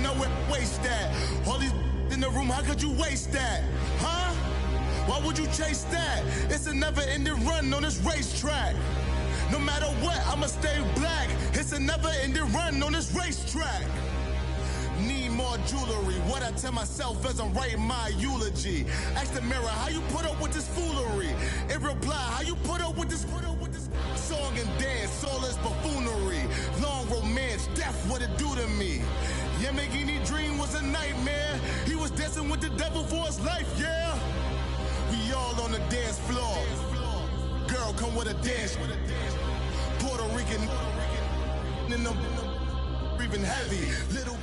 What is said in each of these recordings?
know where waste that. All these in the room, how could you waste that? Huh? Why would you chase that? It's a never-ending run on this racetrack. No matter what, I'ma stay black. It's a never-ending run on this racetrack. Need more jewelry. What I tell myself as I'm writing my eulogy. Ask the mirror, how you put up with this foolery? In reply, how you put up with this song and dance, soulless buffoonery. Long romance, death, what it do to me? Yamagini dream was a nightmare. He was dancing with the devil for his life, yeah. We all on the dance floor. Girl, come with a dance. Puerto Rican in the breathing heavy. Little.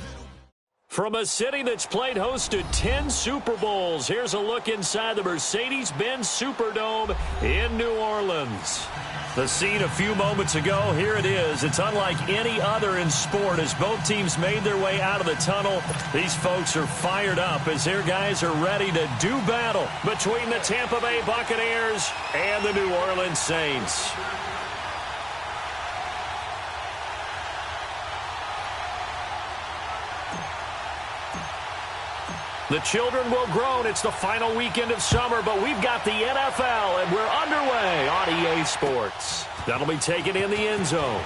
From a city that's played host to 10 Super Bowls, here's a look inside the Mercedes-Benz Superdome in New Orleans. The scene a few moments ago, here it is. It's unlike any other in sport as both teams made their way out of the tunnel. These folks are fired up as their guys are ready to do battle between the Tampa Bay Buccaneers and the New Orleans Saints. The children will groan. It's the final weekend of summer, but we've got the NFL, and we're underway on EA Sports. That'll be taken in the end zone.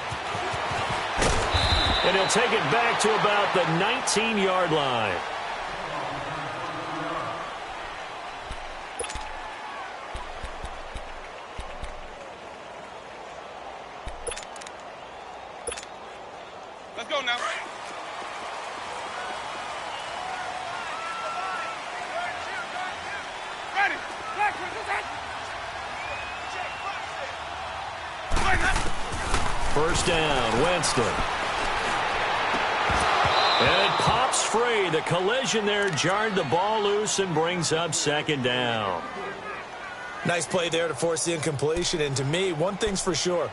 And he'll take it back to about the 19-yard line. Let's go now. First down, Winston. And it pops free. The collision there jarred the ball loose and brings up second down. Nice play there to force the incompletion. And to me, one thing's for sure.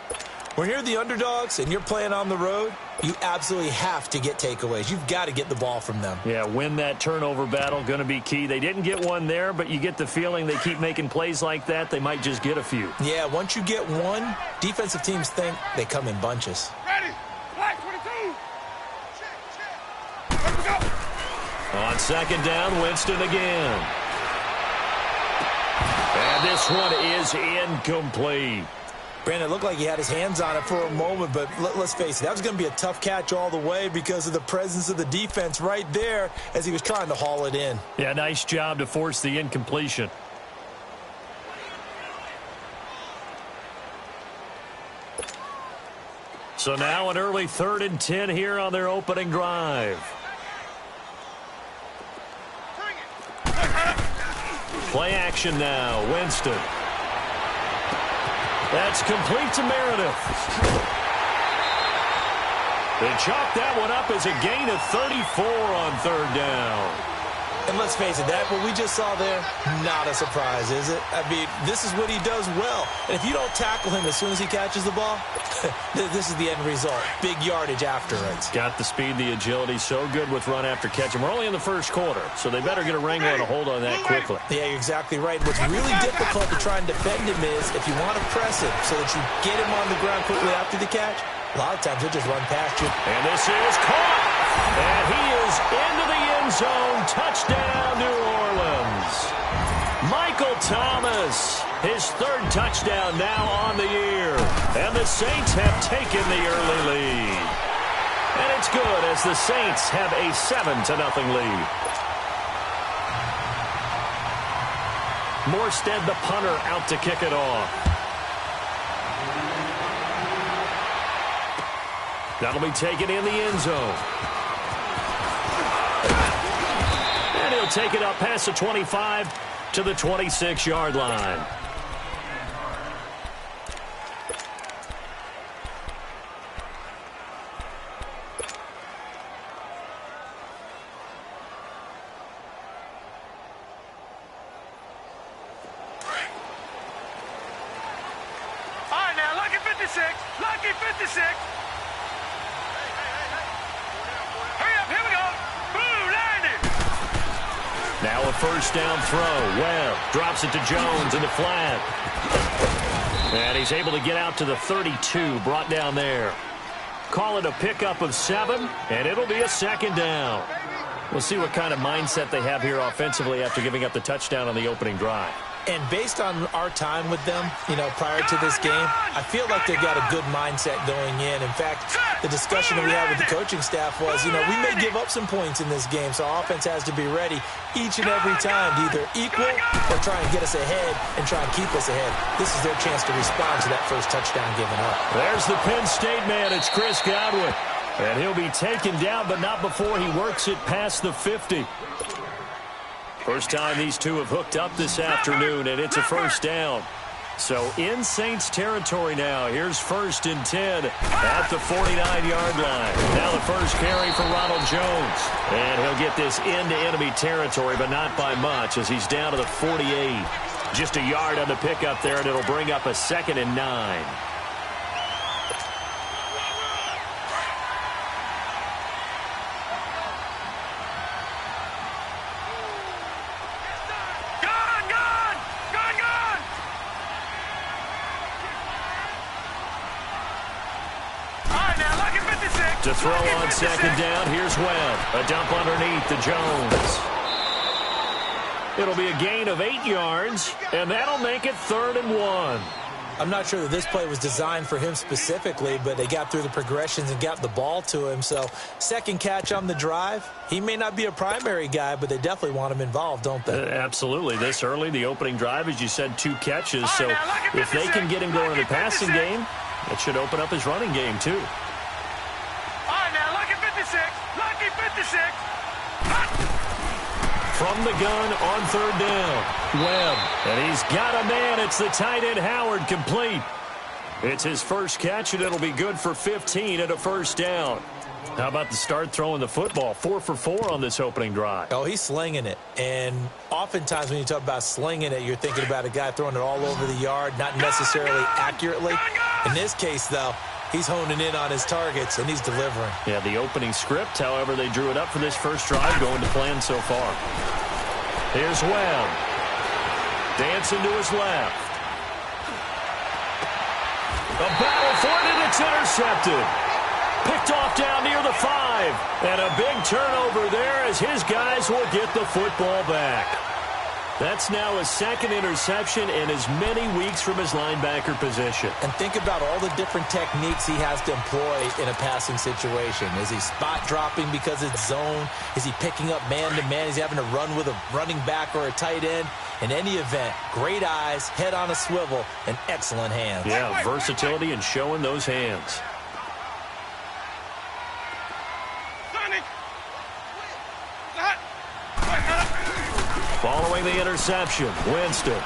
When you're the underdogs and you're playing on the road, you absolutely have to get takeaways. You've got to get the ball from them. Yeah, win that turnover battle, going to be key. They didn't get one there, but you get the feeling they keep making plays like that, they might just get a few. Yeah, once you get one, defensive teams think they come in bunches. Ready? Black 22. Check. Let's go. On second down, Winston again. And this one is incomplete. Brandon, it looked like he had his hands on it for a moment, but let's face it, that was going to be a tough catch all the way because of the presence of the defense right there as he was trying to haul it in. Yeah, nice job to force the incompletion. So now an early 3rd and 10 here on their opening drive. Play action now, Winston. That's complete to Meredith. They chalk that one up as a gain of 34 on 3rd down. And let's face it, that what we just saw there, not a surprise, is it? I mean, this is what he does well. And if you don't tackle him as soon as he catches the ball, this is the end result. Big yardage afterwards. Got the speed, the agility, so good with run after catch. And we're only in the first quarter, so they better get a wrangle and a hold on that quickly. Yeah, you're exactly right. What's really difficult to try and defend him is if you want to press him so that you get him on the ground quickly after the catch, a lot of times he'll just run past you. And this is caught. And he is into the end zone. Touchdown, New Orleans. Michael Thomas, his 3rd touchdown now on the year. And the Saints have taken the early lead. And it's good as the Saints have a 7-0 lead. Morstead, the punter, out to kick it off. That'll be taken in the end zone. And he'll take it up past the 25 to the 26-yard line. All right, now, lucky 56. Lucky 56. Now a first down throw. Webb drops it to Jones in the flat. And he's able to get out to the 32, brought down there. Call it a pickup of 7, and it'll be a 2nd down. We'll see what kind of mindset they have here offensively after giving up the touchdown on the opening drive. And based on our time with them, prior to this game, I feel like they've got a good mindset going in. In fact, the discussion that we had with the coaching staff was, we may give up some points in this game, so our offense has to be ready each and every time to either equal or try and get us ahead and try and keep us ahead. This is their chance to respond to that first touchdown given up. There's the Penn State man. It's Chris Godwin. And he'll be taken down, but not before he works it past the 50. First time these two have hooked up this afternoon, and it's a first down. So in Saints territory now. Here's 1st and 10 at the 49-yard line. Now the first carry for Ronald Jones. And he'll get this into enemy territory, but not by much as he's down to the 48. Just a yard on the pickup there, and it'll bring up a 2nd and 9. To throw on 2nd down, here's Webb. A dump underneath to Jones. It'll be a gain of 8 yards, and that'll make it 3rd and 1. I'm not sure that this play was designed for him specifically, but they got through the progressions and got the ball to him. So, second catch on the drive. He may not be a primary guy, but they definitely want him involved, don't they? Absolutely. This early, the opening drive, as you said, 2 catches. So, if they can get him going in the passing game, it should open up his running game, too. Lucky 56. From the gun on 3rd down. Webb. And he's got a man. It's the tight end Howard, complete. It's his first catch, and it'll be good for 15 at a first down. How about the start throwing the football? 4 for 4 on this opening drive. Oh, he's slinging it. And oftentimes when you talk about slinging it, you're thinking about a guy throwing it all over the yard, not necessarily accurately. In this case, though, he's honing in on his targets, and he's delivering. Yeah, the opening script, however, they drew it up for this first drive, going to plan so far. Here's Webb. Dancing to his left. A battle for it, and it's intercepted. Picked off down near the 5. And a big turnover there as his guys will get the football back. That's now his 2nd interception in as many weeks from his linebacker position. And think about all the different techniques he has to employ in a passing situation. Is he spot dropping because it's zone? Is he picking up man-to-man? Is he having to run with a running back or a tight end? In any event, great eyes, head on a swivel, and excellent hands. Yeah, versatility and showing those hands. Following the interception, Winston.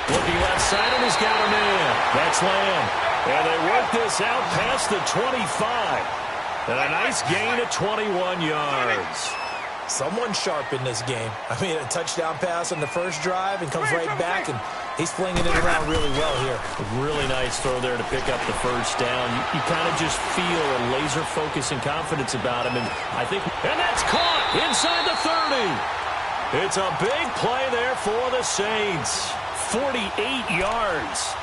Looking left side, and he's got a man. That's Lamb. And they work this out past the 25. And a nice gain of 21 yards. Someone sharp in this game. I mean, a touchdown pass on the first drive and comes right back, and he's flinging it around really well here. A really nice throw there to pick up the first down. You kind of just feel a laser focus and confidence about him, and that's caught inside the 30. It's a big play there for the Saints. 48 yards.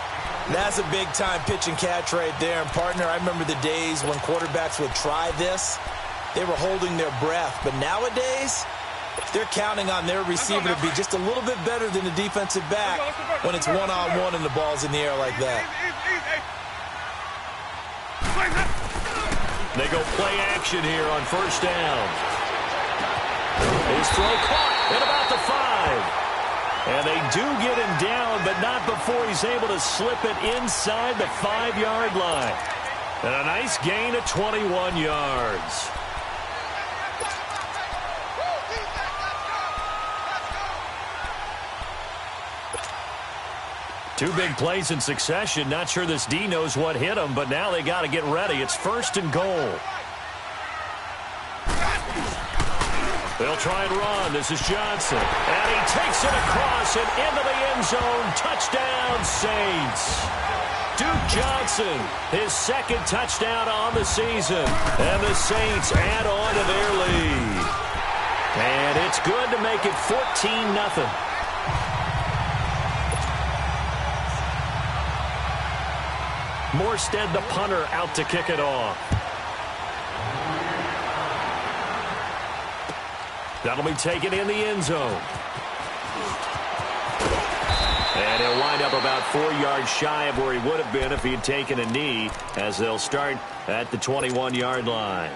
That's a big-time pitch and catch right there. And, partner, I remember the days when quarterbacks would try this. They were holding their breath. But nowadays, they're counting on their receiver to be just a little bit better than the defensive back when it's one-on-one and the ball's in the air like that. They go play action here on first down. His throw caught at about the 5. And they do get him down, but not before he's able to slip it inside the 5-yard line. And a nice gain of 21 yards. Two big plays in succession. Not sure this D knows what hit him, but now they got to get ready. It's 1st and goal. They'll try and run. This is Johnson. And he takes it across and into the end zone. Touchdown, Saints. Duke Johnson, his 2nd touchdown on the season. And the Saints add on to their lead. And it's good to make it 14-0. Morstead, the punter, out to kick it off. That'll be taken in the end zone. And he'll wind up about 4 yards shy of where he would have been if he had taken a knee, as they'll start at the 21-yard line.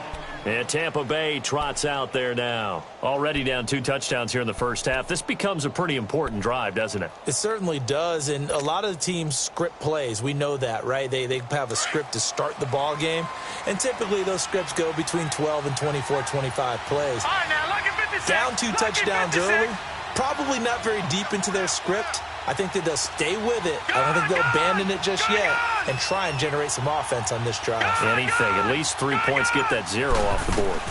And Tampa Bay trots out there now. Already down 2 touchdowns here in the first half. This becomes a pretty important drive, doesn't it? It certainly does, and a lot of the teams script plays. We know that, right? They have a script to start the ball game, and typically those scripts go between 12 and 24, 25 plays. All right, now, look at 56. Down 2 touchdowns early, probably not very deep into their script. I think that they'll stay with it. I don't think they'll abandon it just yet and try and generate some offense on this drive. Anything. At least 3 points, get that 0 off the board.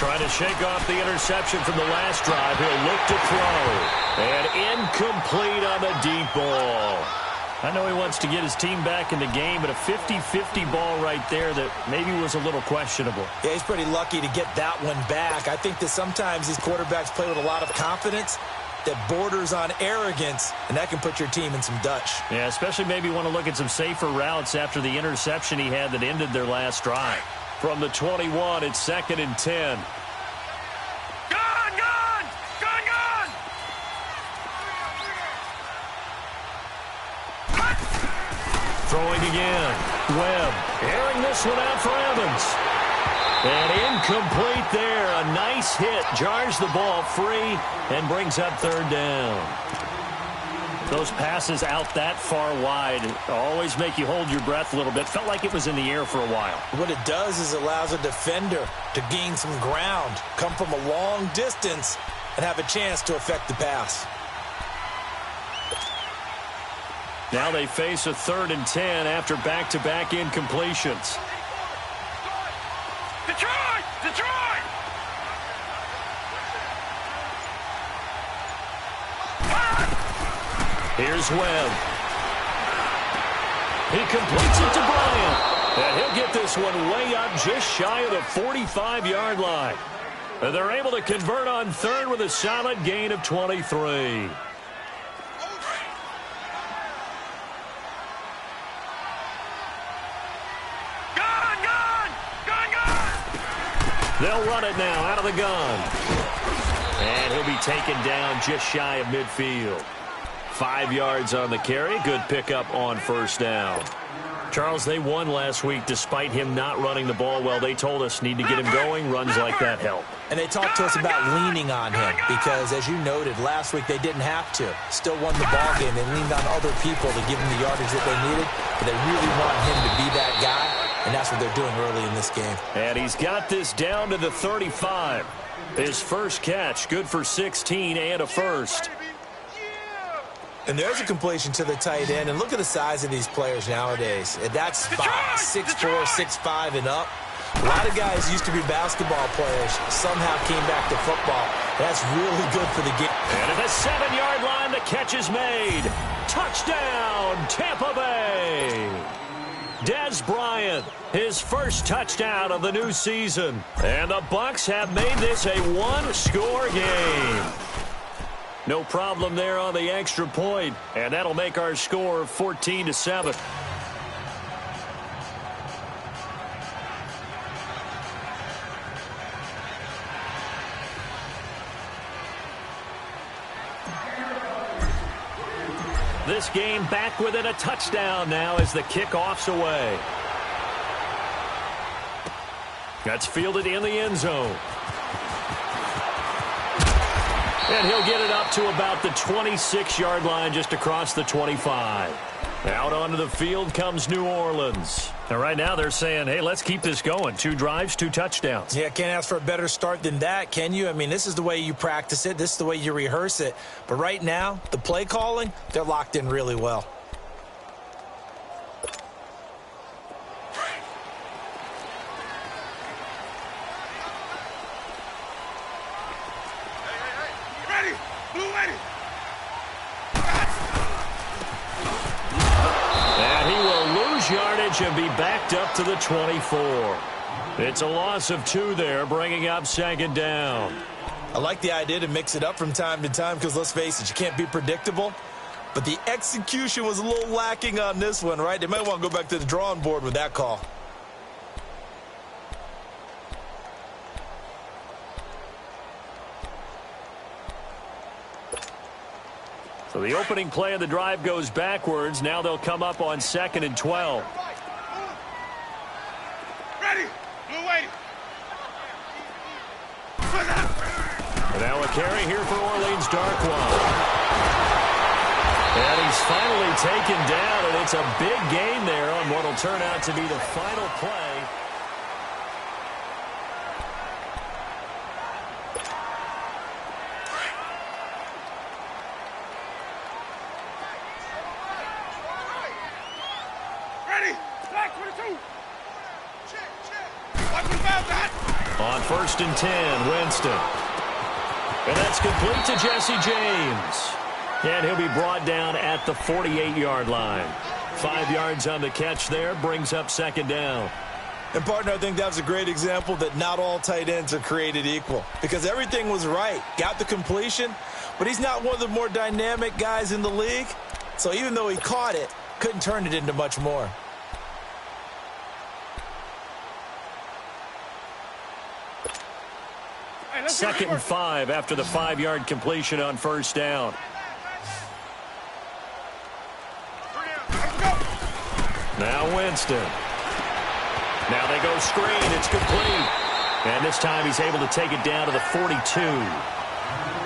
Trying to shake off the interception from the last drive. He'll look to throw. And incomplete on the deep ball. I know he wants to get his team back in the game, but a 50-50 ball right there that maybe was a little questionable. Yeah, he's pretty lucky to get that one back. I think that sometimes these quarterbacks play with a lot of confidence that borders on arrogance, and that can put your team in some Dutch. Yeah, especially maybe want to look at some safer routes after the interception he had that ended their last drive. From the 21, it's 2nd and 10. Gone, gone, gone, gone. Throwing again. Webb airing this one out for Evans. And incomplete there. A nice hit. Jars the ball free and brings up 3rd down. Those passes out that far wide always make you hold your breath a little bit. Felt like it was in the air for a while. What it does is it allows a defender to gain some ground, come from a long distance, and have a chance to affect the pass. Now they face a 3rd and 10 after back-to-back incompletions. Detroit! Detroit! Here's Webb. He completes it to Bryant. And he'll get this one way up just shy of the 45-yard line. And they're able to convert on 3rd with a solid gain of 23. They'll run it now out of the gun. And he'll be taken down just shy of midfield. 5 yards on the carry. Good pickup on 1st down. Charles, they won last week despite him not running the ball well. They told us need to get him going. Runs like that help. And they talked to us about leaning on him because, as you noted, last week they didn't have to. Still won the ball game. They leaned on other people to give him the yardage that they needed. But they really want him to be that guy. And that's what they're doing early in this game. And he's got this down to the 35. His first catch, good for 16 and a first. And there's a completion to the tight end. And look at the size of these players nowadays. At that spot, 6'4", 6'5", and up. A lot of guys used to be basketball players. Somehow came back to football. That's really good for the game. And at the 7-yard line, the catch is made. Touchdown, Tampa Bay. Dez Bryant, his first touchdown of the new season. And the Bucs have made this a 1-score game. No problem there on the extra point. And that'll make our score 14-7. This game back within a touchdown now as the kickoff's away. That's fielded in the end zone. And he'll get it up to about the 26-yard line just across the 25. Out onto the field comes New Orleans. And right now they're saying, hey, let's keep this going. 2 drives, 2 touchdowns. Yeah, can't ask for a better start than that, can you? I mean, this is the way you practice it. This is the way you rehearse it. But right now, the play calling, they're locked in really well. Ready! Blue ready! And he will lose yardage and be backed up to the 24. It's a loss of 2 there, bringing up 2nd down. I like the idea to mix it up from time to time because, let's face it, you can't be predictable. But the execution was a little lacking on this one, right? They might want to go back to the drawing board with that call. So the opening play of the drive goes backwards. Now they'll come up on 2nd and 12. Ready. Blue waiting. Now a carry here for Orleans Darkwa. And he's finally taken down, and it's a big gain there on what will turn out to be the final play. Ready. Black 22. Watch the foul back. On 1st and 10, Winston. And that's complete to Jesse James. And he'll be brought down at the 48-yard line. 5 yards on the catch there, brings up 2nd down. And, partner, I think that was a great example that not all tight ends are created equal. Because everything was right. Got the completion, but he's not one of the more dynamic guys in the league. So even though he caught it, couldn't turn it into much more. Hey, 2nd and 5 after the 5-yard completion on 1st down. Now Winston. Now they go screen. It's complete. And this time he's able to take it down to the 42.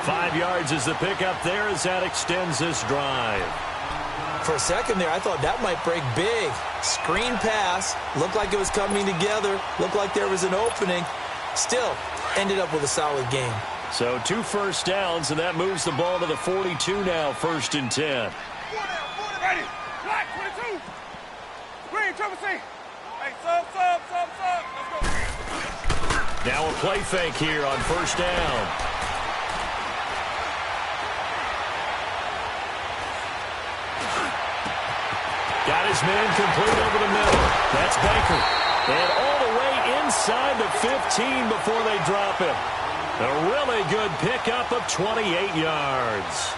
5 yards is the pickup there as that extends this drive. For a second there, I thought that might break big. Screen pass. Looked like it was coming together. Looked like there was an opening. Still, ended up with a solid game. So 2 first downs, and that moves the ball to the 42 now, 1st and 10. Ready. Black 22. Green, Triple C. Hey, sub. Let's go. Now a play fake here on 1st down. Got his man complete over the middle. That's Baker. And all the way inside the 15 before they drop him. A really good pickup of 28 yards.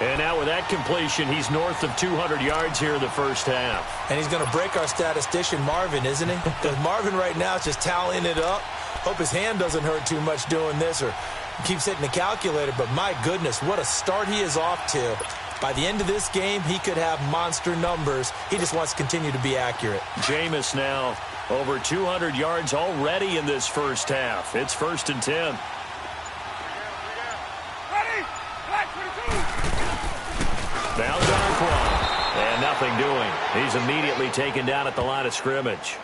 And now with that completion, he's north of 200 yards here in the first half. And he's going to break our statistician, Marvin, isn't he? Because Marvin right now is just tallying it up. Hope his hand doesn't hurt too much doing this or keeps hitting the calculator. But my goodness, what a start he is off to. By the end of this game, he could have monster numbers. He just wants to continue to be accurate. Jameis now over 200 yards already in this first half. It's 1st and 10. Ready. Black 22. Now Darkwa. And nothing doing. He's immediately taken down at the line of scrimmage.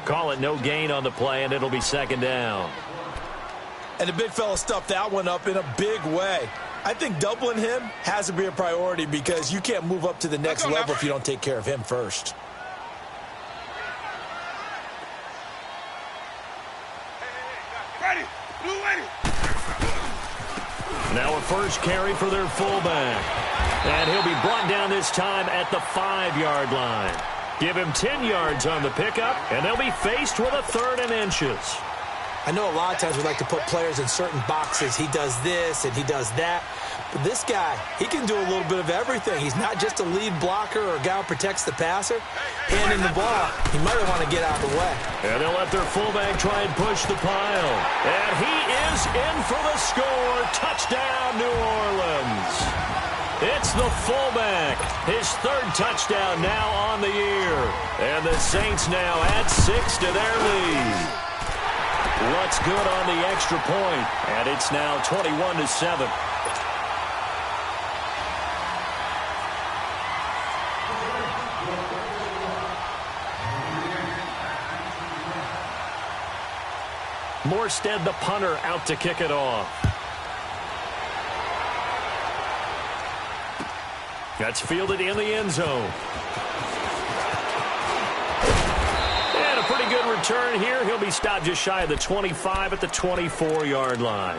Call it no gain on the play, and it'll be 2nd down. And the big fella stuffed that one up in a big way. I think doubling him has to be a priority because you can't move up to the next level if you don't take care of him first. Ready. Blue waiting. Now a first carry for their fullback. And he'll be brought down this time at the 5-yard line. Give him 10 yards on the pickup, and they'll be faced with a 3rd and inches. I know a lot of times we like to put players in certain boxes. He does this and he does that. But this guy, he can do a little bit of everything. He's not just a lead blocker or a guy who protects the passer. Handing the ball, he might want to get out of the way. And they'll let their fullback try and push the pile. And he is in for the score. Touchdown, New Orleans. It's the fullback. His 3rd touchdown now on the year. And the Saints now add 6 to their lead. What's good on the extra point, and it's now 21-7. Morstead, the punter, out to kick it off. That's fielded in the end zone. And a pretty good return here. He'll be stopped just shy of the 25 at the 24-yard line.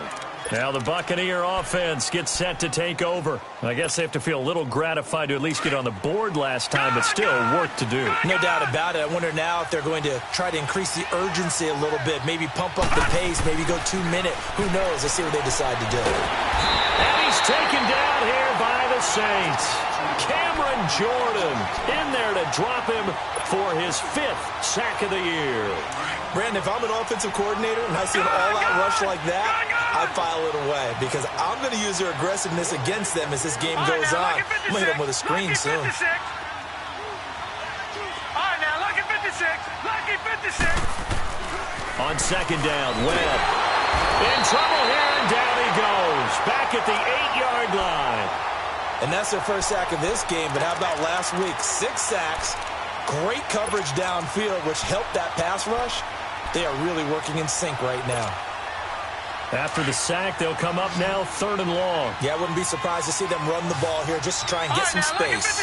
Now the Buccaneer offense gets set to take over. I guess they have to feel a little gratified to at least get on the board last time, but still work to do. No doubt about it. I wonder now if they're going to try to increase the urgency a little bit, maybe pump up the pace, maybe go 2-minute. Who knows? Let's see what they decide to do. And he's taken down here by the Saints. Cameron Jordan in there to drop him for his 5th sack of the year. Brandon, if I'm an offensive coordinator and I see an all-out rush like that, I file it away because I'm going to use their aggressiveness against them as this game goes on. I'm going to hit them with a screen soon. All right, now, lucky 56. Lucky 56. On second down, Webb. In trouble here, and down he goes. Back at the 8-yard line. And that's their first sack of this game, but how about last week? 6 sacks, great coverage downfield, which helped that pass rush. They are really working in sync right now. After the sack, they'll come up now 3rd and long. Yeah, I wouldn't be surprised to see them run the ball here just to try and get some space.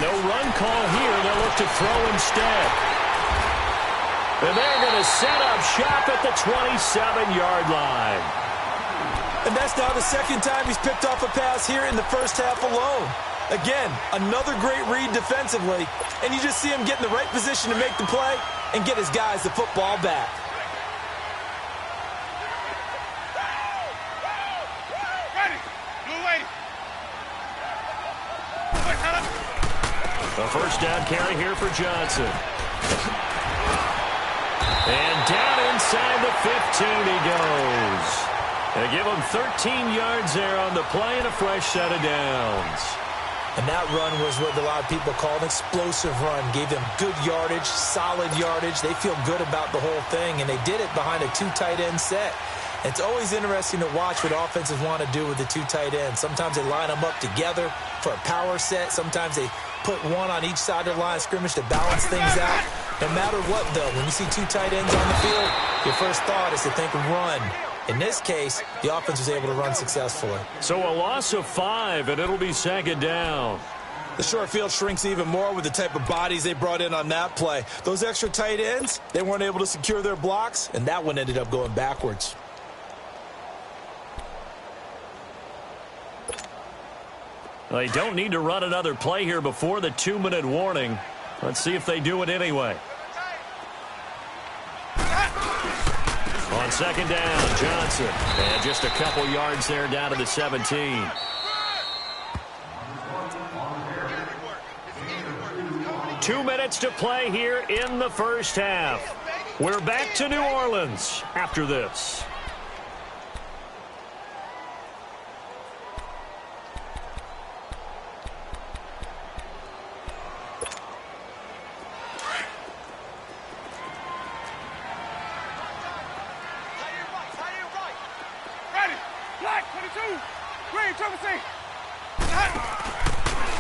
No run call here. They'll look to throw instead. And they're going to set up shop at the 27-yard line. And that's now the second time he's picked off a pass here in the first half alone. Again, another great read defensively, and you just see him get in the right position to make the play and get his guys the football back. A first down carry here for Johnson. And down inside the 15 he goes. They give him 13 yards there on the play and a fresh set of downs. And that run was what a lot of people call an explosive run. Gave them good yardage, solid yardage. They feel good about the whole thing, and they did it behind a 2 tight end set. It's always interesting to watch what offenses want to do with the 2 tight ends. Sometimes they line them up together for a power set. Sometimes they put one on each side of the line of scrimmage to balance things out. No matter what, though, when you see 2 tight ends on the field, your first thought is to think run. In this case, the offense was able to run successfully. So a loss of 5, and it'll be second down. The short field shrinks even more with the type of bodies they brought in on that play. Those extra tight ends, they weren't able to secure their blocks, and that one ended up going backwards. They don't need to run another play here before the 2-minute warning. Let's see if they do it anyway. On second down, Johnson. And just a couple yards there down to the 17. Two minutes to play here in the first half. We're back to New Orleans after this.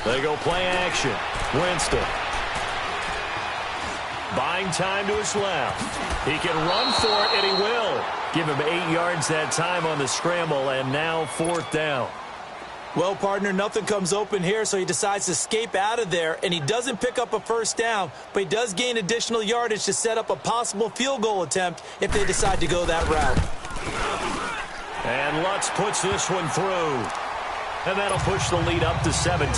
They go play action. Winston. Buying time to his left. He can run for it, and he will. Give him 8 yards that time on the scramble, and now 4th down. Well, partner, nothing comes open here, so he decides to escape out of there, and he doesn't pick up a first down, but he does gain additional yardage to set up a possible field goal attempt if they decide to go that route. And Lutz puts this one through. And that'll push the lead up to 17.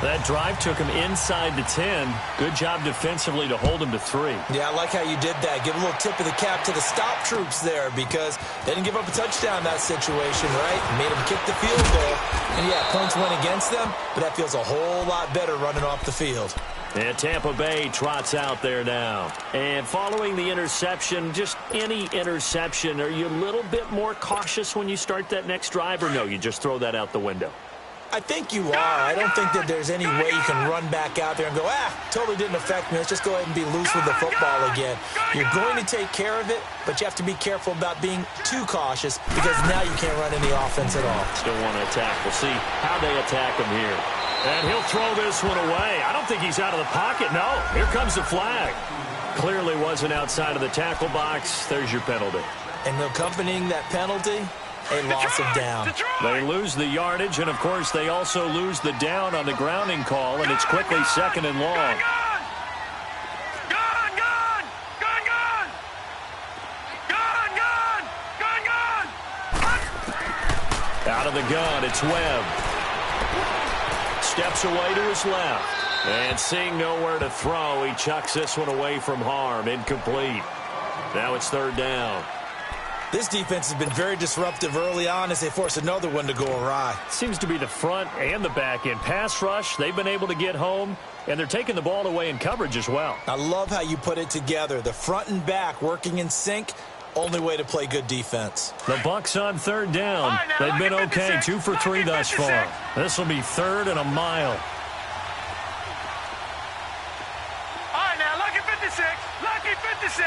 That drive took him inside the 10. Good job defensively to hold him to 3. Yeah, I like how you did that. Give a little tip of the cap to the stop troops there because they didn't give up a touchdown in that situation, right? Made them kick the field goal. And, yeah, points went against them, but that feels a whole lot better running off the field. And Tampa Bay trots out there now. And following the interception, just any interception, are you a little bit more cautious when you start that next drive, or no, you just throw that out the window? I think you are. I don't think that there's any way you can run back out there and go, totally didn't affect me. Let's just go ahead and be loose with the football again. You're going to take care of it, but you have to be careful about being too cautious because now you can't run any offense at all. Still want to attack. We'll see how they attack him here. And he'll throw this one away. I don't think he's out of the pocket. No, here comes the flag. Clearly wasn't outside of the tackle box. There's your penalty. And accompanying that penalty, a loss of down. They lose the yardage, and, of course, they also lose the down on the grounding call, and it's quickly 2nd and long. Out of the gun, it's Webb. Steps away to his left. And seeing nowhere to throw, he chucks this one away from harm. Incomplete. Now it's 3rd down. This defense has been very disruptive early on as they force another one to go awry. Seems to be the front and the back end. Pass rush, they've been able to get home, and they're taking the ball away in coverage as well. I love how you put it together. The front and back working in sync. Only way to play good defense. The Bucs on third down. Right, now, They've been lucky okay, 56. 2 for 3 Lucky thus 56. far. This will be 3rd and a mile. All right, now, lucky 56. Lucky 56.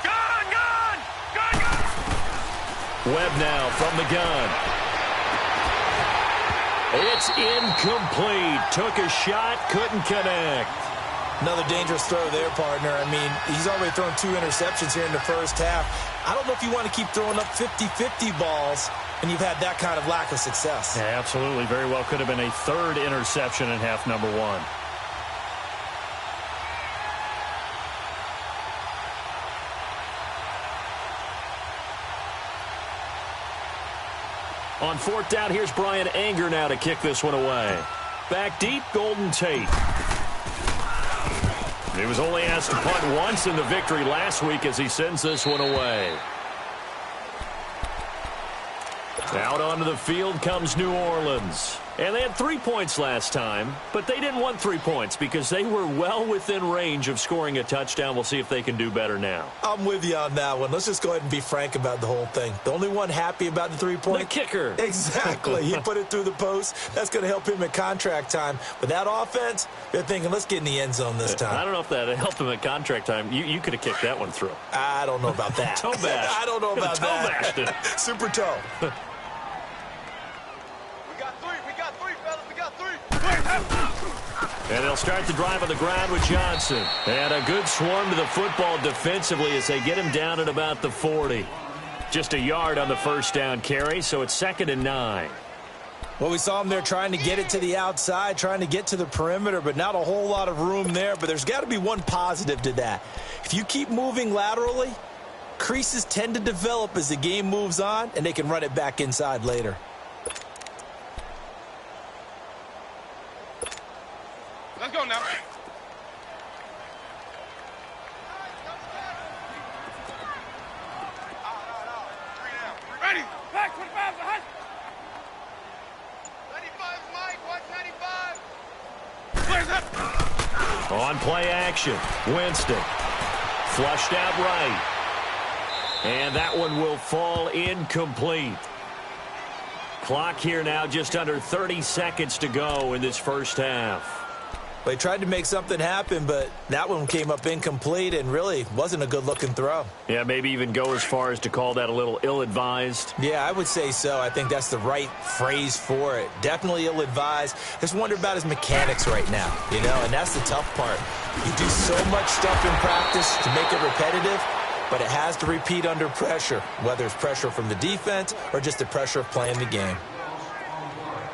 Gun, gun. Gun, gun. Webb now from the gun. It's incomplete. Took a shot, couldn't connect. Another dangerous throw there, partner. I mean, he's already thrown 2 interceptions here in the first half. I don't know if you want to keep throwing up 50-50 balls, and you've had that kind of lack of success. Yeah, absolutely. Very well could have been a 3rd interception in half number 1. On 4th down, here's Brian Anger now to kick this one away. Back deep, Golden Tate. He was only asked to punt once in the victory last week as he sends this one away. Out onto the field comes New Orleans. And they had 3 points last time, but they didn't want 3 points because they were well within range of scoring a touchdown. We'll see if they can do better now. I'm with you on that one. Let's just go ahead and be frank about the whole thing. The only one happy about the 3-point? The kicker. Exactly. He put it through the post. That's going to help him at contract time. But that offense, they're thinking, let's get in the end zone this time. I don't know if that helped him at contract time. You could have kicked that one through. I don't know about that. Toe bash. I don't know about toe that. bashed it. Super toe. And they'll start the drive on the ground with Johnson. And a good swarm to the football defensively as they get him down at about the 40. Just a yard on the first down carry, so it's 2nd and 9. Well, we saw him there trying to get it to the outside, trying to get to the perimeter, but not a whole lot of room there. But there's got to be one positive to that. If you keep moving laterally, creases tend to develop as the game moves on, and they can run it back inside later. Let's go now. Ready. Back 25 behind. 95 Mike, watch 95. Clears up. On play action, Winston. Flushed out right. And that one will fall incomplete. Clock here now, just under 30 seconds to go in this first half. They tried to make something happen, but that one came up incomplete and really wasn't a good-looking throw. Yeah, maybe even go as far as to call that a little ill-advised. Yeah, I would say so. I think that's the right phrase for it. Definitely ill-advised. Just wonder about his mechanics right now, you know, and that's the tough part. You do so much stuff in practice to make it repetitive, but it has to repeat under pressure, whether it's pressure from the defense or just the pressure of playing the game.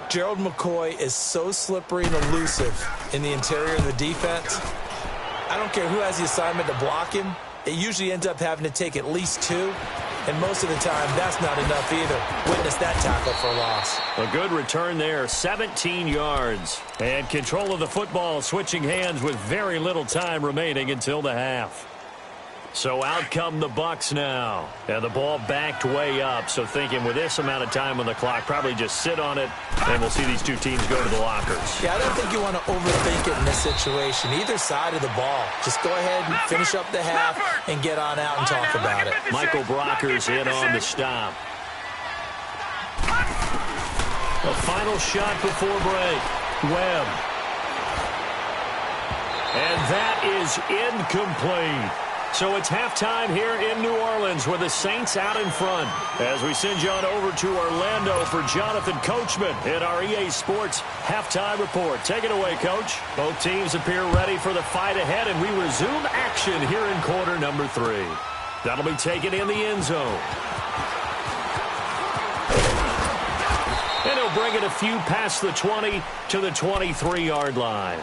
Gerald McCoy is so slippery and elusive in the interior of the defense. I don't care who has the assignment to block him. It usually ends up having to take at least 2, and most of the time that's not enough either. Witness that tackle for loss. A good return there, 17 yards. And control of the football switching hands with very little time remaining until the half. So out come the Bucs now. And the ball backed way up. So thinking with this amount of time on the clock, probably just sit on it, and we'll see these two teams go to the lockers. Yeah, I don't think you want to overthink it in this situation. Either side of the ball. Just go ahead and finish up the half and get on out and talk about it. Michael Brockers in on the stop. A final shot before break. Webb. And that is incomplete. So it's halftime here in New Orleans with the Saints out in front. As we send you on over to Orlando for Jonathan Coachman in our EA Sports Halftime Report. Take it away, Coach. Both teams appear ready for the fight ahead, and we resume action here in quarter number 3. That'll be taken in the end zone. And he'll bring it a few past the 20 to the 23-yard line.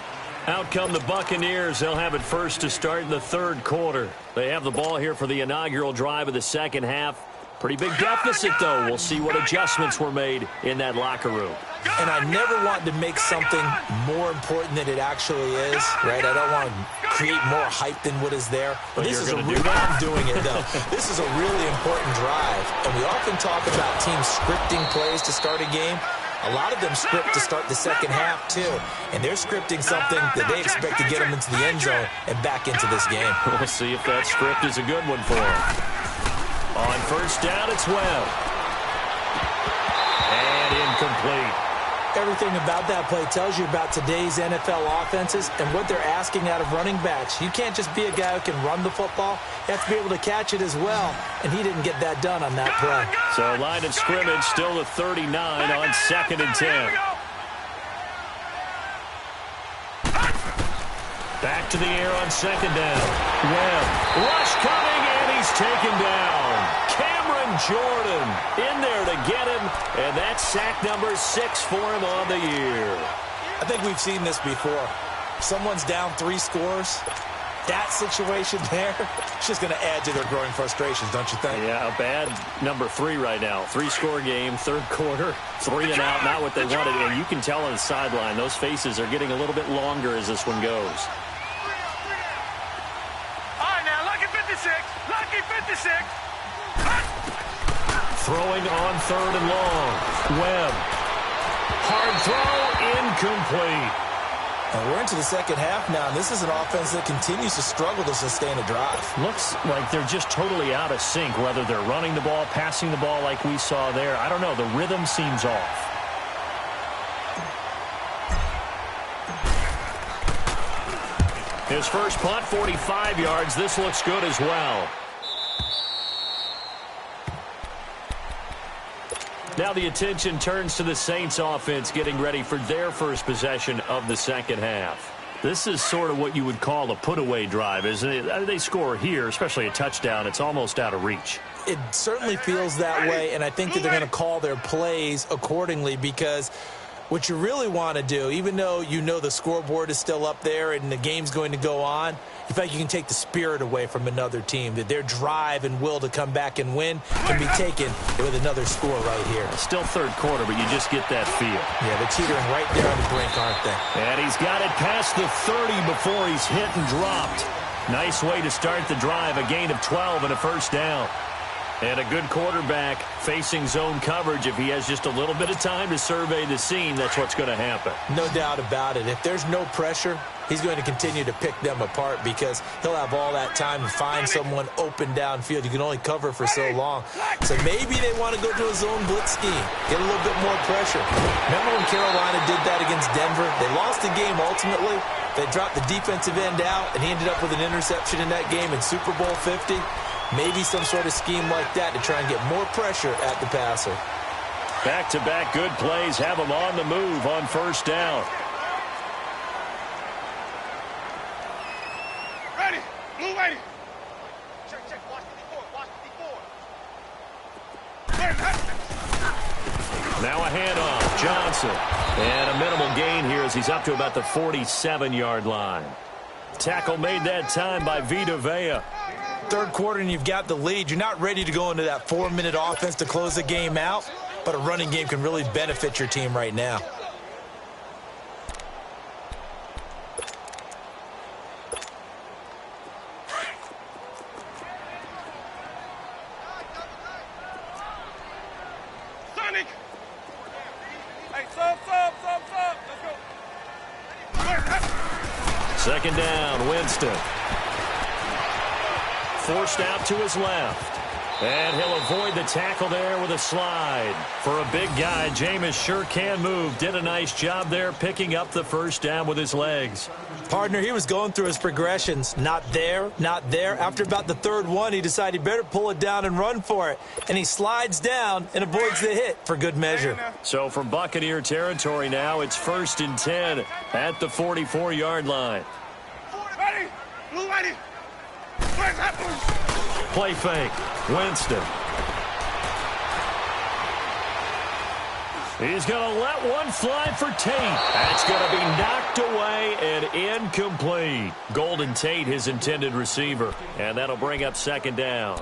Out come the Buccaneers. They'll have it first to start in the third quarter. They have the ball here for the inaugural drive of the second half. Pretty big deficit, though. We'll see what adjustments were made in that locker room. And I never want to make something more important than it actually is, right? I don't want to create more hype than what is there. But this is I'm doing it, though. This is a really important drive. And we often talk about teams scripting plays to start a game. A lot of them script to start the second half, too. And they're scripting something that they expect to get them into the end zone and back into this game. We'll see if that script is a good one for them. On first down, it's Webb. And incomplete. Everything about that play tells you about today's NFL offenses and what they're asking out of running backs. You can't just be a guy who can run the football. You have to be able to catch it as well, and he didn't get that done on that play. So line of scrimmage still the 39 on 2nd and 10. Back to the air on 2nd down. Webb, rush coming, and he's taken down. Jordan in there to get him, and that's sack number 6 for him on the year. I think we've seen this before. Someone's down 3 scores. That situation there, it's just going to add to their growing frustrations, don't you think? Yeah, a bad number 3 right now. 3-score game, 3rd quarter, 3 and out, not what they wanted. And you can tell on the sideline, those faces are getting a little bit longer as this one goes. All right, now, lucky 56. Lucky 56. Throwing on 3rd and long. Webb. Hard throw, incomplete. And we're into the second half now, and this is an offense that continues to struggle to sustain a drive. Looks like they're just totally out of sync, whether they're running the ball, passing the ball like we saw there. I don't know. The rhythm seems off. His first punt, 45 yards. This looks good as well. Now the attention turns to the Saints offense getting ready for their first possession of the second half. This is sort of what you would call a put-away drive, isn't it? They score here, especially a touchdown. It's almost out of reach. It certainly feels that way, and I think that they're going to call their plays accordingly because what you really want to do, even though you know the scoreboard is still up there and the game's going to go on, in fact, you can take the spirit away from another team, that their drive and will to come back and win can be taken with another score right here. Still 3rd quarter, but you just get that feel. Yeah, they're teetering right there on the brink, aren't they? And he's got it past the 30 before he's hit and dropped. Nice way to start the drive, a gain of 12 and a first down. And a good quarterback facing zone coverage. If he has just a little bit of time to survey the scene, that's what's going to happen. No doubt about it. If there's no pressure, he's going to continue to pick them apart because he'll have all that time to find someone open downfield. You can only cover for so long. So maybe they want to go to a zone blitz scheme, get a little bit more pressure. Remember when Carolina did that against Denver? They lost the game ultimately. They dropped the defensive end out, and he ended up with an interception in that game in Super Bowl 50. Maybe some sort of scheme like that to try and get more pressure at the passer. Back-to-back good plays have him on the move on first down. Ready. Blue ready. Check. Watch the Now a handoff. Johnson. And a minimal gain here as he's up to about the 47-yard line. Tackle made that time by Vita Vea. 3rd quarter and you've got the lead. You're not ready to go into that 4-minute offense to close the game out, but a running game can really benefit your team right now. Sonic. Hey, sub. Let's go. 2nd down, Winston. Forced out to his left. And he'll avoid the tackle there with a slide. For a big guy, Jameis sure can move. Did a nice job there picking up the first down with his legs. Partner, he was going through his progressions. Not there, not there. After about the 3rd one, he decided he better pull it down and run for it. And he slides down and avoids the hit for good measure. So from Buccaneer territory now, it's 1st and 10 at the 44-yard line. Ready. Blue ready. Play fake. Winston. He's going to let one fly for Tate. That's going to be knocked away and incomplete. Golden Tate, his intended receiver. And that'll bring up 2nd down.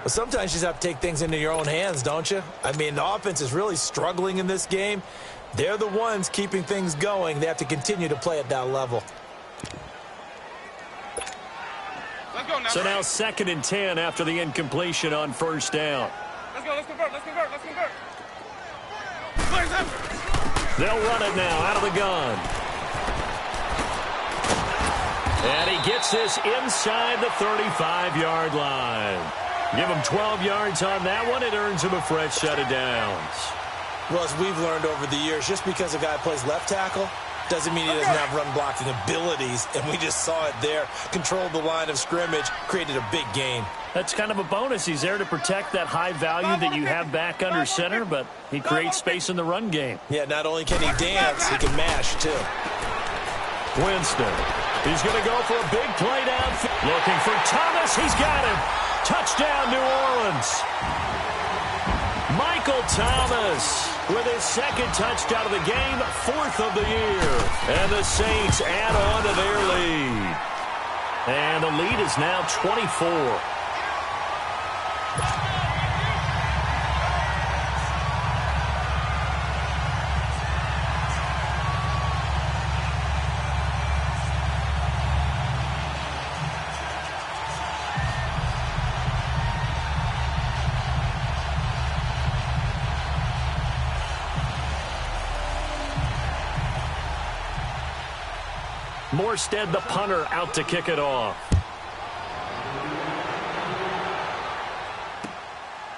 Well, sometimes you just have to take things into your own hands, don't you? I mean, the offense is really struggling in this game. They're the ones keeping things going. They have to continue to play at that level. So now 2nd and 10 after the incompletion on first down. Let's go. Let's convert. They'll run it now out of the gun. And he gets this inside the 35-yard line. Give him 12 yards on that one. It earns him a fresh set of downs. Well, as we've learned over the years, just because a guy plays left tackle doesn't mean he doesn't have run-blocking abilities, and we just saw it there. Controlled the line of scrimmage, created a big gain. That's kind of a bonus. He's there to protect that high value that you have back under center, but he creates space in the run game. Yeah, not only can he dance, he can mash, too. Winston. He's going to go for a big play downfield. Looking for Thomas. He's got him. Touchdown, New Orleans. Michael Thomas with his second touchdown of the game, 4th of the year. And the Saints add on to their lead. And the lead is now 24. Morstead, the punter, out to kick it off.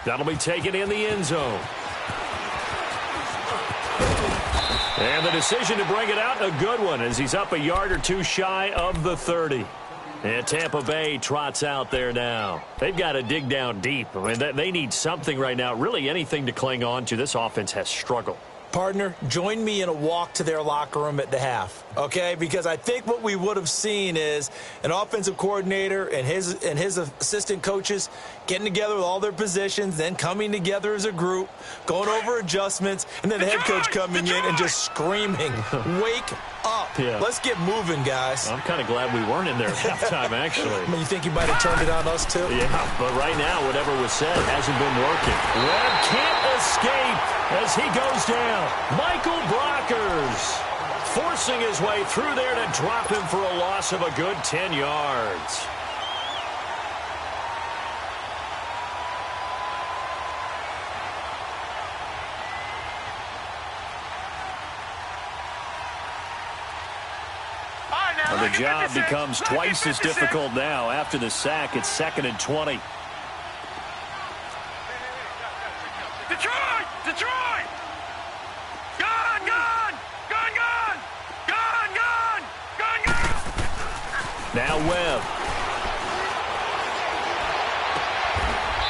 That'll be taken in the end zone. And the decision to bring it out, a good one, as he's up a yard or two shy of the 30. And Tampa Bay trots out there now. They've got to dig down deep. I mean, they need something right now, really anything to cling on to. This offense has struggled. Partner, join me in a walk to their locker room at the half, okay? Because I think what we would have seen is an offensive coordinator and his assistant coaches getting together with all their positions, then coming together as a group, going over adjustments, and then the head coach coming in and just screaming, wake up. Yeah. Let's get moving, guys. I'm kind of glad we weren't in there at halftime, actually. I mean, you think you might have turned it on us, too? Yeah, but right now, whatever was said hasn't been working. Webb can't escape as he goes down. Michael Brockers forcing his way through there to drop him for a loss of a good 10 yards. The job becomes twice as difficult now. After the sack, it's 2nd and 20. Detroit! Detroit! Gone! Gone! Gone! Gone! Gone! Gone! Gone! Gone! Now Webb.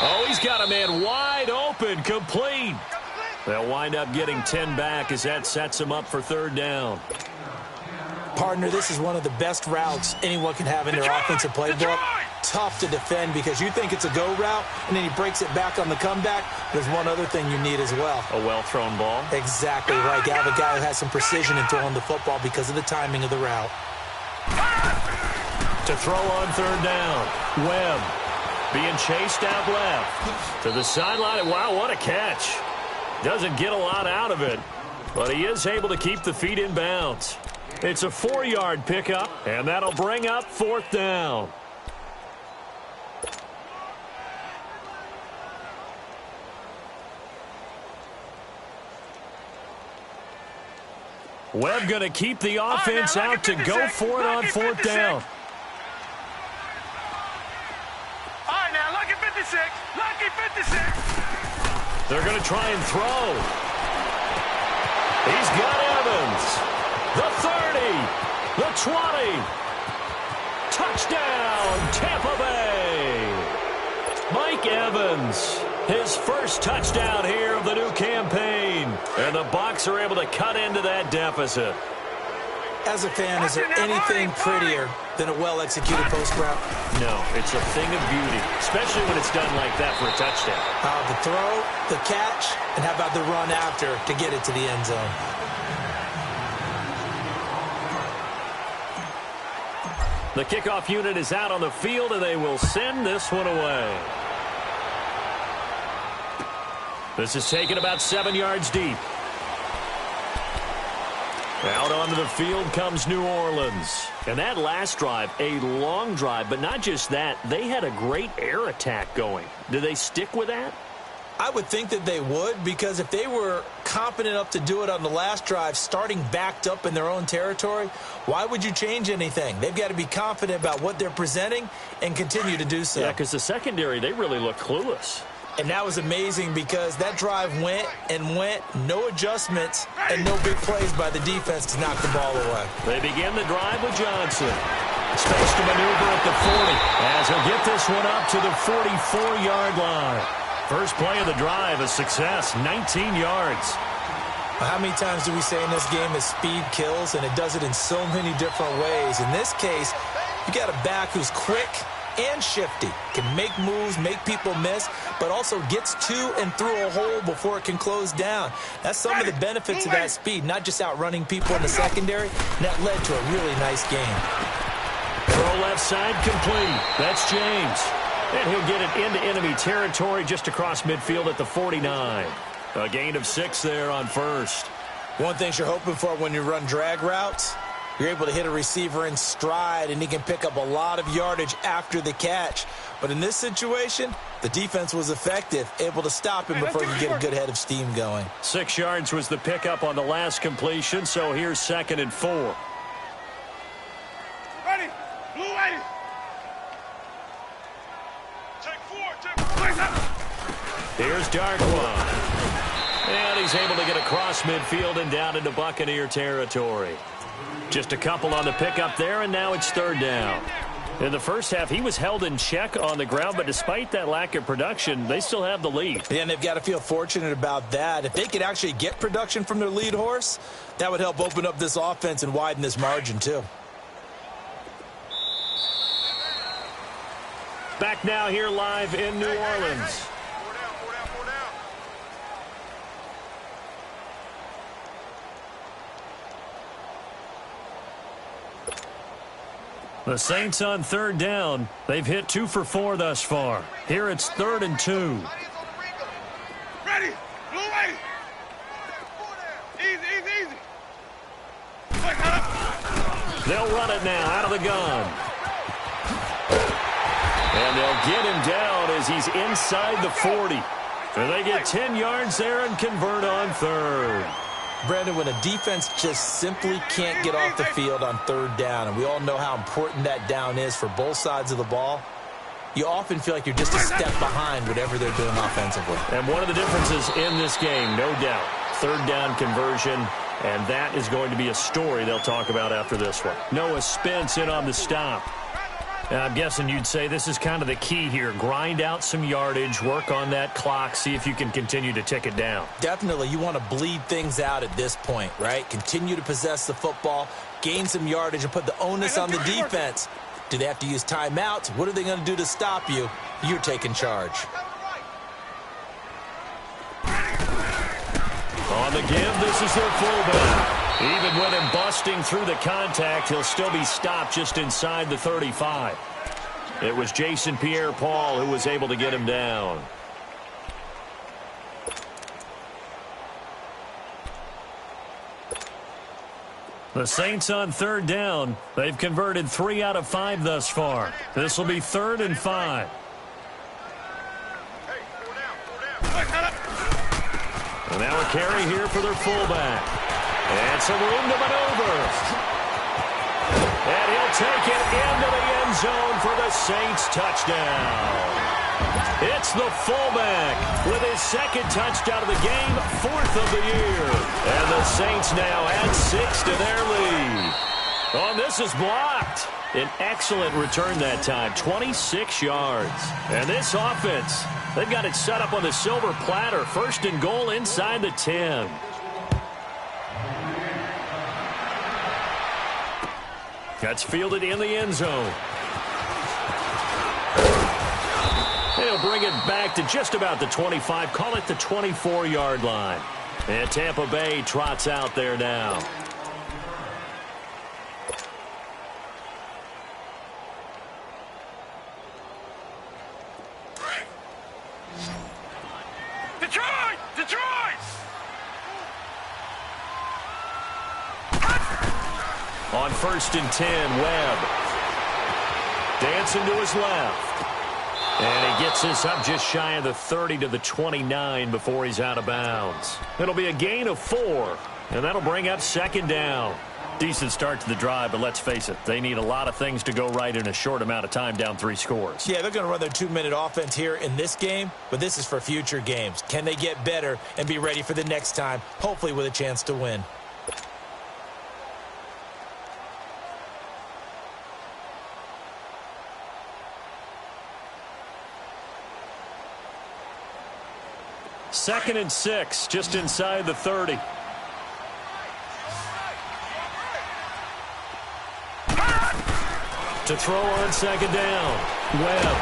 Oh, he's got a man wide open, complete. They'll wind up getting 10 back as that sets him up for 3rd down. Partner, this is one of the best routes anyone can have in their offensive playbook. Tough to defend because you think it's a go route, and then he breaks it back on the comeback. There's one other thing you need as well. A well-thrown ball? Exactly right. You have a guy who has some precision in throwing the football because of the timing of the route. To throw on 3rd down. Webb being chased out left. To the sideline. Wow, what a catch. Doesn't get a lot out of it, but he is able to keep the feet in bounds. It's a 4-yard pickup, and that'll bring up 4th down. Webb going to keep the offense out to go for it on 4th down. All right, now, lucky 56. Lucky 56. They're going to try and throw. He's got Evans. The 30, the 20, touchdown, Tampa Bay. Mike Evans, his first touchdown here of the new campaign. And the Bucs are able to cut into that deficit. As a fan, is there anything prettier than a well-executed post route? No, it's a thing of beauty, especially when it's done like that for a touchdown. The throw, the catch, and how about the run after to get it to the end zone? The kickoff unit is out on the field, and they will send this one away. This is taken about 7 yards deep. Out onto the field comes New Orleans. And that last drive, a long drive, but not just that. They had a great air attack going. Do they stick with that? I would think that they would, because if they were confident enough to do it on the last drive, starting backed up in their own territory, why would you change anything? They've got to be confident about what they're presenting and continue to do so. Yeah, because the secondary, they really look clueless. And that was amazing because that drive went and went, no adjustments, and no big plays by the defense to knock the ball away. They begin the drive with Johnson. Space to maneuver at the 40 as he'll get this one up to the 44-yard line. First play of the drive, a success, 19 yards. How many times do we say in this game that speed kills, and it does it in so many different ways? In this case, you got a back who's quick and shifty, can make moves, make people miss, but also gets to and through a hole before it can close down. That's some of the benefits of that speed, not just outrunning people in the secondary, and that led to a really nice game. Throw left side complete. That's James. And he'll get it into enemy territory just across midfield at the 49. A gain of 6 there on first. One thing you're hoping for when you run drag routes, you're able to hit a receiver in stride, and he can pick up a lot of yardage after the catch. But in this situation, the defense was effective, able to stop him before he could get a good head of steam going. 6 yards was the pickup on the last completion, so here's 2nd and 4. Ready. Blue way. Take 4. Here's Darkwa. And he's able to get across midfield and down into Buccaneer territory. Just a couple on the pickup there, and now it's 3rd down. In the first half, he was held in check on the ground, but despite that lack of production, they still have the lead. Yeah, and they've got to feel fortunate about that. If they could actually get production from their lead horse, that would help open up this offense and widen this margin too. Back now here live in New Orleans. The Saints on 3rd down. They've hit 2 for 4 thus far. Here it's 3rd and 2. Ready. Blue way. Easy. They'll run it now out of the gun. And they'll get him down as he's inside the 40. And they get 10 yards there and convert on 3rd. Brandon, when a defense just simply can't get off the field on 3rd down, and we all know how important that down is for both sides of the ball, you often feel like you're just a step behind whatever they're doing offensively. And one of the differences in this game, no doubt, 3rd down conversion, and that is going to be a story they'll talk about after this one. Noah Spence in on the stop. And I'm guessing you'd say this is kind of the key here. Grind out some yardage, work on that clock, see if you can continue to tick it down. Definitely. You want to bleed things out at this point, right? Continue to possess the football, gain some yardage, and put the onus on the defense. Do they have to use timeouts? What are they going to do to stop you? You're taking charge. On the give, this is their fullback. Even with him busting through the contact, he'll still be stopped just inside the 35. It was Jason Pierre-Paul who was able to get him down. The Saints on 3rd down. They've converted 3 out of 5 thus far. This will be 3rd and 5. And now a carry here for their fullback. And some room to maneuver. And he'll take it into the end zone for the Saints touchdown. It's the fullback with his 2nd touchdown of the game, 4th of the year. And the Saints now add 6 to their lead. Oh, and this is blocked. An excellent return that time, 26 yards. And this offense, they've got it set up on the silver platter. 1st and goal inside the 10. That's fielded in the end zone. They'll bring it back to just about the 25, call it the 24-yard line. And Tampa Bay trots out there now. Detroit! On 1st and 10, Webb. Dancing to his left. And he gets this up just shy of the 30 to the 29 before he's out of bounds. It'll be a gain of 4, and that'll bring up second down. Decent start to the drive, but let's face it, they need a lot of things to go right in a short amount of time, down 3 scores. Yeah, they're going to run their 2-minute offense here in this game, but this is for future games. Can they get better and be ready for the next time, hopefully with a chance to win? Second and 6, just inside the 30. To throw on second down. Webb.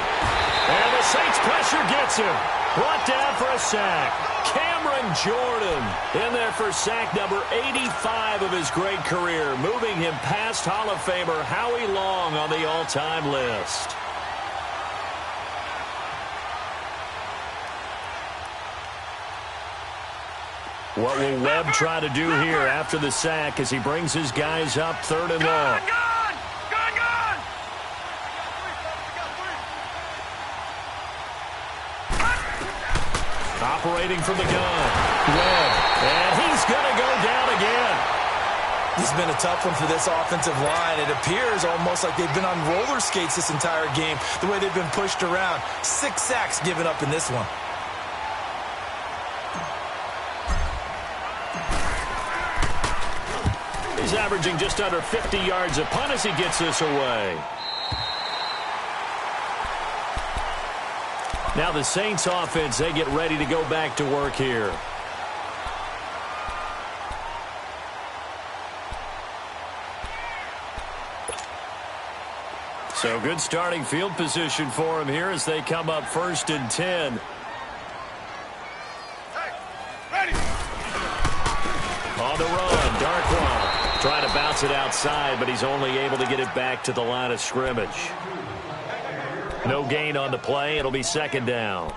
And the Saints pressure gets him. Brought down for a sack. Cameron Jordan in there for sack number 85 of his great career, moving him past Hall of Famer Howie Long on the all-time list. What will Webb try to do here after the sack as he brings his guys up 3rd and long? Operating from the gun. Webb. And he's going to go down again. This has been a tough one for this offensive line. It appears almost like they've been on roller skates this entire game, the way they've been pushed around. 6 sacks given up in this one. He's averaging just under 50 yards a punt as he gets this away. Now the Saints offense, they get ready to go back to work here. So good starting field position for him here as they come up 1st and 10. On the run, Darkwa trying to bounce it outside, but he's only able to get it back to the line of scrimmage. No gain on the play. It'll be second down.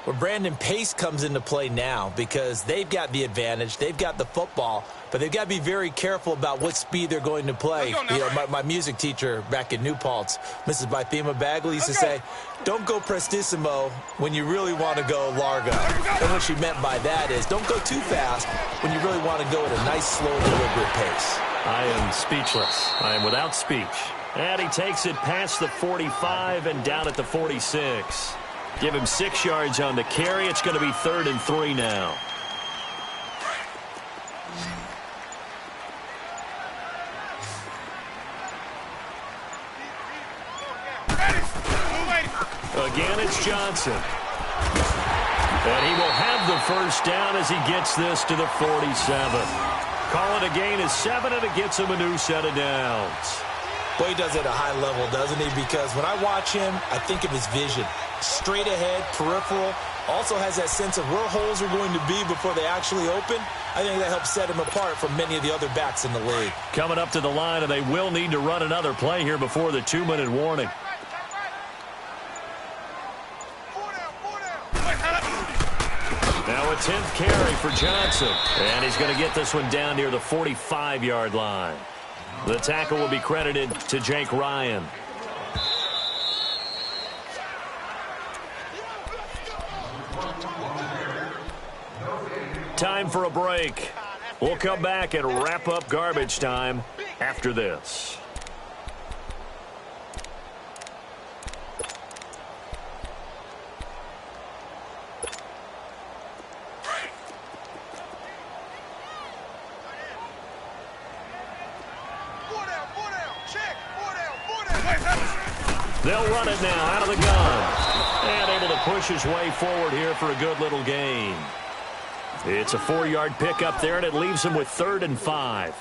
Well, Brandon, pace comes into play now because they've got the advantage. They've got the football, but they've got to be very careful about what speed they're going to play. You know, my music teacher back in New Paltz, Mrs. Bythema Bagley, used to say, don't go prestissimo when you really want to go largo. And what she meant by that is don't go too fast when you really want to go at a nice, slow, deliberate pace. I am speechless. I am without speech. And he takes it past the 45 and down at the 46. Give him 6 yards on the carry. It's going to be 3rd and 3 now. Again, it's Johnson. And he will have the first down as he gets this to the 47. Call it a gain of 7, and it gets him a new set of downs. Boy, he does it at a high level, doesn't he? Because when I watch him, I think of his vision. Straight ahead, peripheral. Also has that sense of where holes are going to be before they actually open. I think that helps set him apart from many of the other backs in the league. Coming up to the line, and they will need to run another play here before the 2-minute warning. Now a 10th carry for Johnson. And he's going to get this one down near the 45-yard line. The tackle will be credited to Jake Ryan. Time for a break. We'll come back and wrap up garbage time after this. They'll run it now out of the gun. And able to push his way forward here for a good little gain. It's a 4-yard pickup there, and it leaves him with 3rd and 5.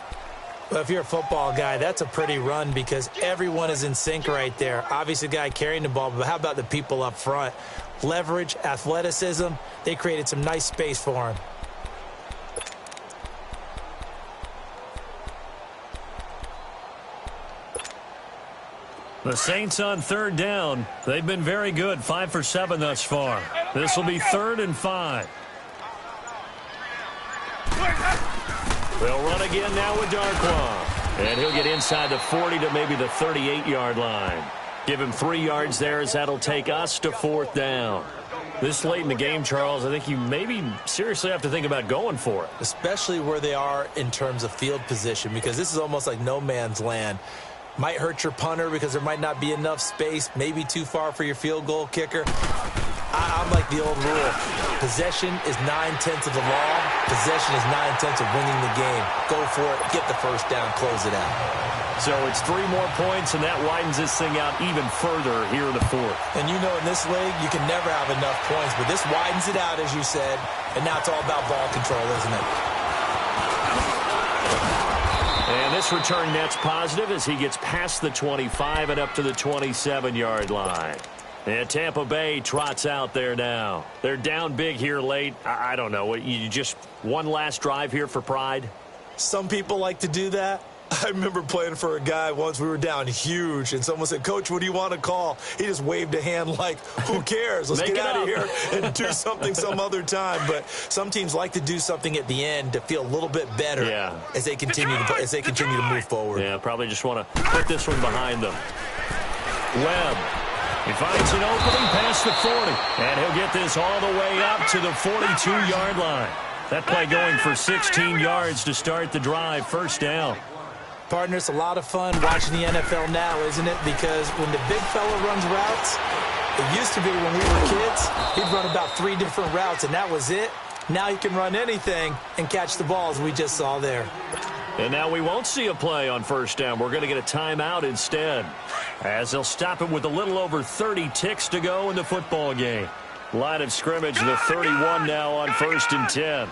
Well, if you're a football guy, that's a pretty run because everyone is in sync right there. Obviously, the guy carrying the ball, but how about the people up front? Leverage, athleticism, they created some nice space for him. The Saints on 3rd down. They've been very good, 5 for 7 thus far. This will be 3rd and 5. They'll run again now with Darkwa. And he'll get inside the 40 to maybe the 38-yard line. Give him 3 yards there as that'll take us to 4th down. This late in the game, Charles, I think you maybe seriously have to think about going for it. Especially where they are in terms of field position, because this is almost like no man's land. Might hurt your punter because there might not be enough space, maybe too far for your field goal kicker. I'm like the old rule. Possession is 9/10 of the law. Possession is 9/10 of winning the game. Go for it. Get the first down. Close it out. So it's 3 more points, and that widens this thing out even further here in the 4th. And you know in this league, you can never have enough points, but this widens it out, as you said, and now it's all about ball control, isn't it? And this return net's positive as he gets past the 25 and up to the 27-yard line. And Tampa Bay trots out there now. They're down big here late. I don't know. You just one last drive here for pride? Some people like to do that. I remember playing for a guy once. We were down huge, and someone said, "Coach, what do you want to call?" He just waved a hand like, who cares? Let's get out of here and do something some other time. But some teams like to do something at the end to feel a little bit better as they continue to move forward. Yeah, probably just want to put this one behind them. Webb. He finds an opening past the 40, and he'll get this all the way up to the 42-yard line. That play going for 16 yards to start the drive. First down. Partner, it's a lot of fun watching the NFL now, isn't it? Because when the big fella runs routes, it used to be when we were kids, he'd run about 3 different routes, and that was it. Now he can run anything and catch the balls we just saw there. And now we won't see a play on first down. We're going to get a timeout instead, as they'll stop it with a little over 30 ticks to go in the football game. Line of scrimmage, the 31 now on 1st and 10.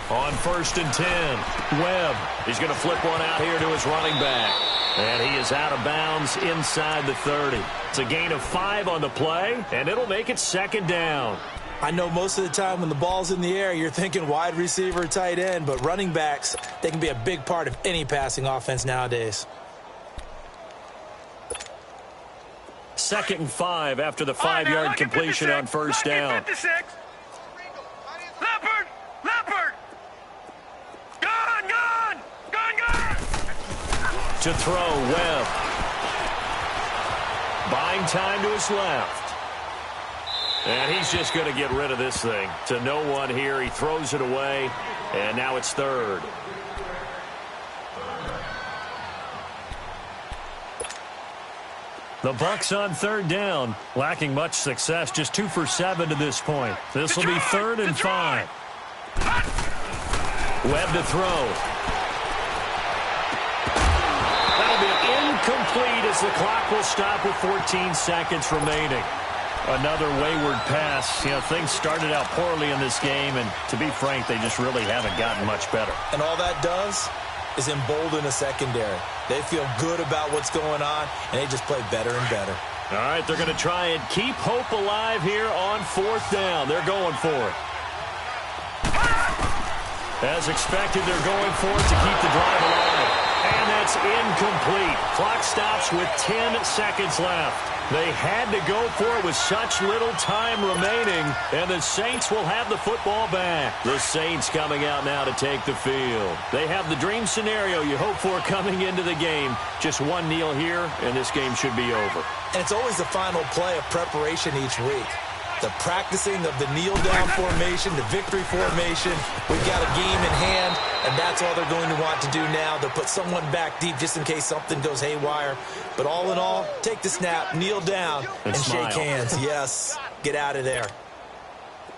On 1st and 10, Webb. He's going to flip one out here to his running back. And he is out of bounds inside the 30. It's a gain of 5 on the play, and it'll make it 2nd down. I know most of the time when the ball's in the air, you're thinking wide receiver, tight end, but running backs, they can be a big part of any passing offense nowadays. 2nd and 5 after the 5-yard completion on first down. To throw, Webb. Buying time to his left. And he's just going to get rid of this thing. To no one here. He throws it away. And now it's 3rd. The Bucs on 3rd down. Lacking much success. Just 2 for 7 to this point. This will be 3rd and 5. Webb to throw. Complete as the clock will stop with 14 seconds remaining. Another wayward pass. You know, things started out poorly in this game, and to be frank, they just really haven't gotten much better. And all that does is embolden a secondary. They feel good about what's going on, and they just play better and better. All right, they're going to try and keep hope alive here on 4th down. They're going for it. As expected, they're going for it to keep the drive alive. And that's incomplete. Clock stops with 10 seconds left. They had to go for it with such little time remaining, and the Saints will have the football back. The Saints coming out now to take the field. They have the dream scenario you hope for coming into the game. Just one kneel here, and this game should be over. And it's always the final play of preparation each week. The practicing of the kneel-down formation, the victory formation. We've got a game in hand, and that's all they're going to want to do now. They'll put someone back deep just in case something goes haywire. But all in all, take the snap, kneel down, and shake hands. Yes, get out of there.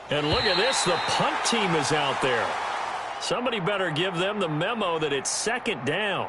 And look at this. The punt team is out there. Somebody better give them the memo that it's 2nd down.